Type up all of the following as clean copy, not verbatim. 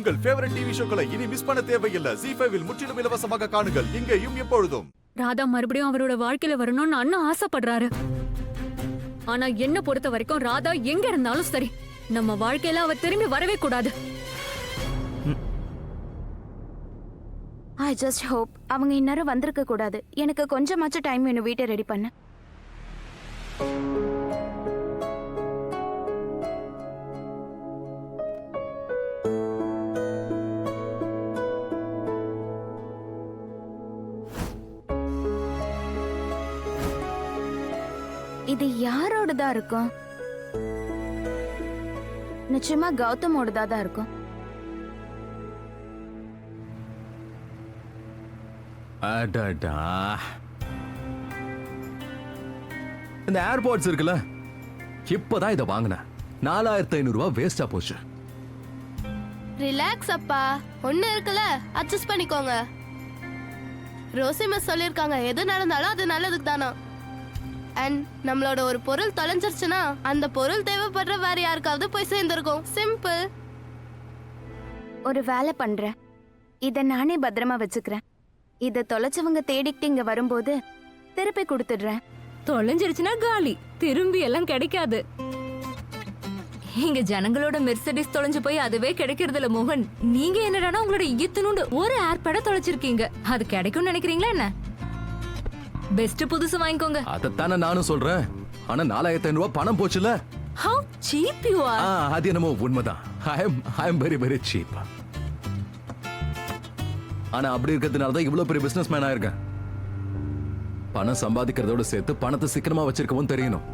உங்கள் favourite TV ஷோக்களை இனி miss பண்ண தேவையில்லை. ஜீ5 இல் முற்றிலும் இலவசமாக காணுங்கள். இங்கேயும் எப்பொழுதும். ராதா மறுபடியும் அவரோட வாழ்க்கையில வரணும்னு அண்ணா ஆசைப்படுறாரு. ஆனா என்ன பொறுத்த வரைக்கும் ராதா எங்க இருந்தாலும் சரி, நம்ம வாழ்க்கையில அவ திரும்பி வரவே கூடாது. ஐ ஜஸ்ட் ஹோப் அவங்க இந்நேரம் வந்திருக்க கூடாது. எனக்கு கொஞ்சமாச்சும் டைம் வேணும் வீட்டை ரெடி பண்ண. இது யாரோடதா இருக்கும்? நிச்சயமா கௌதமோடதா தான் இருக்கும். அடடா, இந்த ஏர்போர்ட்ஸ் இருக்குல்ல, இப்பதான் இதை வாங்கினேன். 4500 ரூபாய் வேஸ்டா போச்சு. ரிலாக்ஸ் அப்பா, ஒண்ணு இருக்குல்ல, அட்ஜஸ்ட் பண்ணிக்கோங்க. ரோசி மிஸ் சொல்லிருக்காங்க, எது நடந்தாலும் அது நல்லதுக்கு தானா. அண்ட் நம்மளோட ஒரு பொருள் தொலைஞ்சிருச்சுன்னா அந்த பொருள் தேவைப்படுற வேற யாருக்காவது போய் சேர்ந்துருக்கும். சிம்பிள். ஒரு வேலை பண்றேன், இத நானே பத்திரமா வச்சுக்கிறேன். இத தொலைச்சவங்க தேடிக்கிட்டு இங்க வரும்போது திருப்பி கொடுத்துடுறேன். தொலைஞ்சிருச்சுன்னா காலி, திரும்பி எல்லாம் கிடைக்காது. இங்க ஜனங்களோட மெர்சடிஸ் தொலைஞ்சு போய் அதுவே கிடைக்கிறது இல்ல மோகன். நீங்க என்னடானா உங்களோட இத்தனோண்டு ஒரு ஏர்பேட தொலைச்சிருக்கீங்க. அது கிடைக்கும்னு நினைக்கிறீங்களா என்ன? பெஸ்ட் புதுசு வாங்கிக்கோங்க. அதத்தானே நானும் சொல்றேன். ஆனா 4500 ரூபாய் பணம் போச்சுல. How cheap you are. அது என்னமோ உண்மைதான். I am very very cheap. ஆனா அப்படி இருக்கிறதுனால தான் இவ்வளவு பெரிய பிசினஸ் மேன் ஆயிருக்கேன். பணம் சம்பாதிக்கிறதோட சேர்த்து பணத்தை சிக்கனமா வச்சிருக்கவும் தெரியணும்.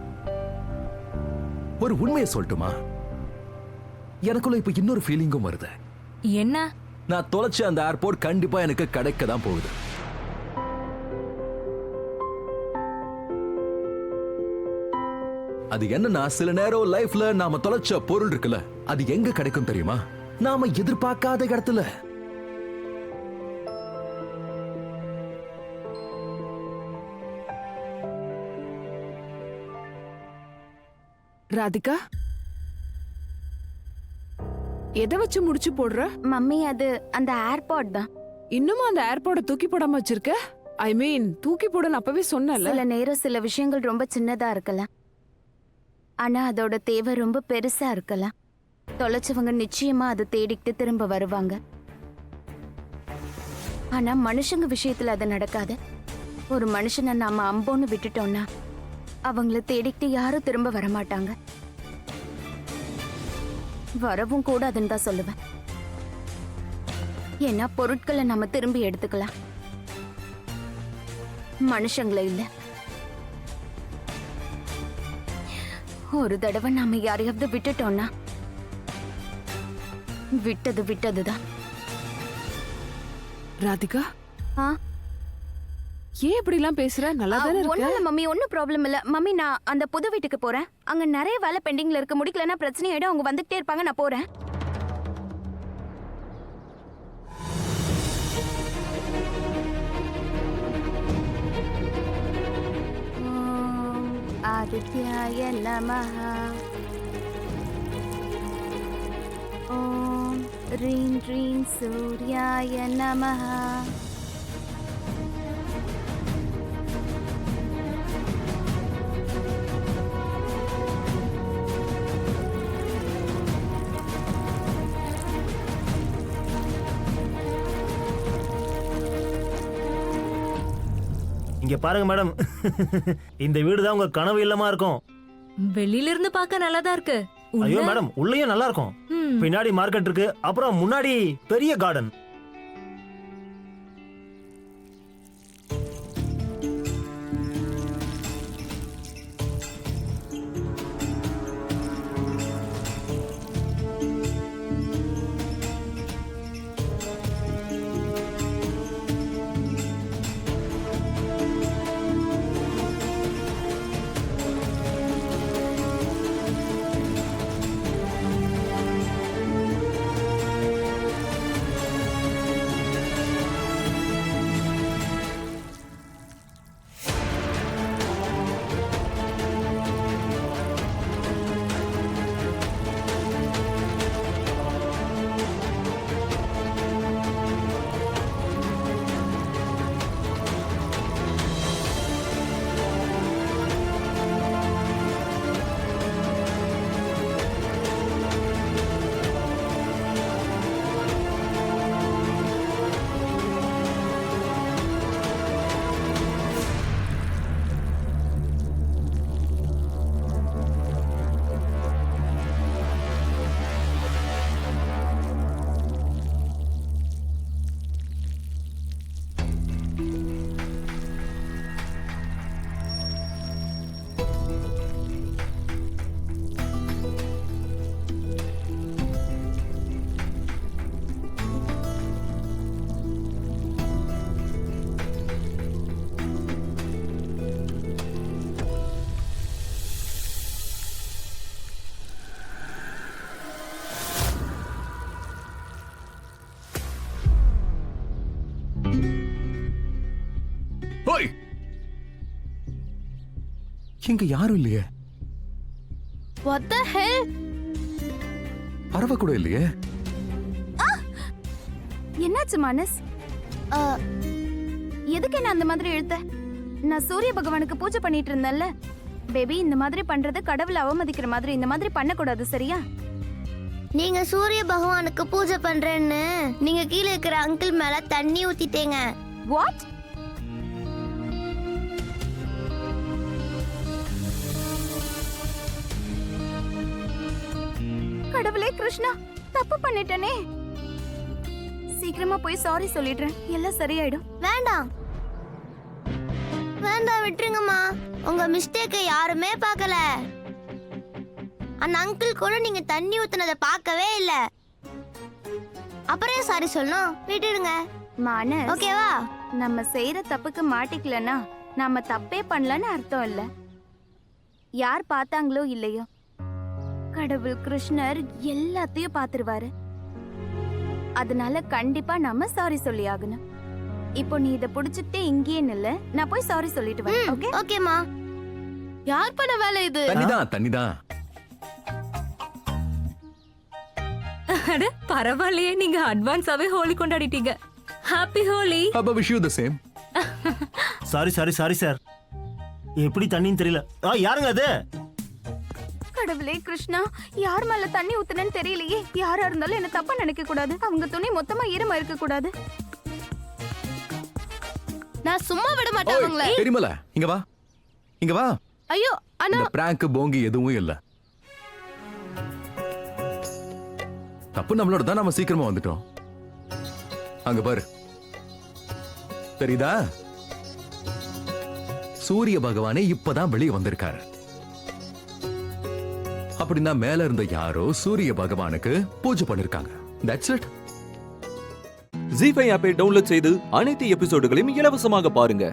ஒரு உண்மையை சொல்லட்டுமா? எனக்குள்ள இப்ப இன்னொரு ஃபீலிங்கும் வருது. என்ன? நான் தொலைச்ச அந்த ஏர்போர்ட் கண்டிப்பா எனக்கு கிடைக்க தான் போகுது. அது என்னன்னா, சில நேரம் லைஃப்ல நாம தொலைச்ச பொருள் இருக்குல்ல, அது எங்க கிடைக்கும் தெரியுமா? நாம எதிர்பார்க்காத இடத்துல. ராதிகா, எதை வச்சு முடிச்சு போடுற? மம்மி, அது அந்த ஏர்பாட் தான். இன்னும் அந்த ஏர்போர்ட தூக்கி போடாம வச்சிருக்க? ஐ மீன், தூக்கி போடன்னு அப்பவே சொன்னல. சில நேரம் சில விஷயங்கள் ரொம்ப சின்னதா இருக்கலாம், ஆனா அதோட தேவை ரொம்ப பெருசா இருக்கலாம். தொலைச்சவங்க நிச்சயமா அதை தேடிக்கிட்டு திரும்ப வருவாங்க. ஆனா மனுஷங்க விஷயத்துல அது நடக்காது. ஒரு மனுஷனை நாம அம்போன்னு விட்டுட்டோம்னா அவங்கள தேடிக்கிட்டு யாரும் திரும்ப வரமாட்டாங்க. வரவும் கூடாதுன்னு தான் சொல்லுவேன். ஏன்னா பொருட்களை நம்ம திரும்பி எடுத்துக்கலாம், மனுஷங்களை இல்ல. ஒரு தடவை நாம யாரையாவது விட்டுட்டோம்னா விட்டதுதான். ராதிகா, ஆ, ஏன் இப்படி எல்லாம் பேசுற? நல்லா தானே ஒண்ணும் இருக்க. இல்ல மம்மி, ஒன்னும் ப்ராப்ளம் இல்ல. மம்மி, நான் அந்த புது வீட்டுக்கு போறேன். அங்க நிறைய வேலை பெண்டிங்ல இருக்கு. முடிக்கலன்னா பிரச்சனை ஆயிடும். அவங்க வந்துகிட்டே இருப்பாங்க. நான் போறேன். ஆதித்யாய நமஹ. ஓம் ரீம் ரீம் சூர்யாய நமஹ. இங்க பாருங்க மேடம், இந்த வீடு தான் உங்க கனவு இல்லமா இருக்கும். வெளியில இருந்து பார்க்க நல்லாதான் இருக்கு. ஐயோ மேடம், உள்ளேயும் நல்லா இருக்கும். பின்னாடி மார்க்கெட் இருக்கு, அப்புறம் முன்னாடி பெரிய கார்டன். இங்க யாரும் இல்லையே, What the hell? பறவை கூட இல்லையே. என்னாச்சு மானஸ்? எதுக்கு என்ன அந்த மாதிரி இழுத்த? நான் சூரிய பகவானுக்கு பூஜை பண்ணிட்டு இருந்தேன்ல. பேபி, இந்த மாதிரி பண்றது கடவுளை அவமதிக்கிற மாதிரி, இந்த மாதிரி பண்ணக்கூடாது, சரியா? நீங்க சூரிய பகவானுக்கு பூஜை பண்றேன்னு நீங்க கீழே இருக்கிற அங்கிள் மேல தண்ணி ஊத்திட்டீங்க. வாட்? கடவுளே கிருஷ்ணா, தப்பு பண்ணிட்டனே. சீக்கிரமா போய் சாரி சொல்லிடுறேன், எல்லாம் சரியாயிடும். வேண்டாம் வேண்டாம், விட்டுருங்கம்மா. உங்க மிஸ்டேக்கை யாருமே பார்க்கல. அந்த அங்கிள் கூட நீங்க தண்ணி ஊத்துனதை பார்க்கவே இல்ல. அப்புறம் சாரி சொல்லணும், விட்டுடுங்க. மானஸ், ஓகேவா? நம்ம செய்யற தப்புக்கு மாட்டிக்கலனா நாம தப்பே பண்ணலன்னு அர்த்தம் இல்ல. யார் பார்த்தாங்களோ இல்லையோ, கடவுள் கிருஷ்ணர் எல்லாத்தையும் பார்த்துருவாரு. அதனால கண்டிப்பா நாம சாரி சொல்லி ஆகணும். இப்போ நீ இத புடிச்சிட்டே இங்கேயே நில்ல, நான் போய் சாரி சொல்லிட்டு வரேன். ஓகே? ஓகேம்மா. யார் பண்ண வேலை இது? தண்ணிதான். அட பரவாயில்லையே, நீங்க அட்வான்ஸாவே ஹோலி கொண்டாடிட்டீங்க. ஹாப்பி ஹோலி. அப்ப wish you the same. Sorry sir. எப்படி தண்ணின்னு தெரியல. யாருங்க அது? கடவுளே கிருஷ்ணா, யார் மேல தண்ணி ஊத்துனேன்னு தெரியலையே. யாரா இருந்தாலும் என்ன தப்பா நினைக்க கூடாது. அவங்க துணி மொத்தமா ஈரமா இருக்க கூடாது. நான் சும்மா விட மாட்டேன் உங்களை. தெரியுமல, இங்க வா. ஐயோ அண்ணா. இந்த பிராங்க் போங்கி எதுவும் இல்ல. தப்பு நம்மளோட தான், நாம சீக்கிரமா வந்துட்டோம். அங்க பாரு, தெரியுதா? சூரிய பகவானே இப்பதான் வெளியே வந்திருக்காரு. அப்படின்னா மேல இருந்த யாரோ சூரிய பகவானுக்கு பூஜை பண்ணிருக்காங்க. That's it. ஜீ5 ஆப்பை டவுன்லோட் செய்து அனைத்து எபிசோடுகளையும் இலவசமாக பாருங்க.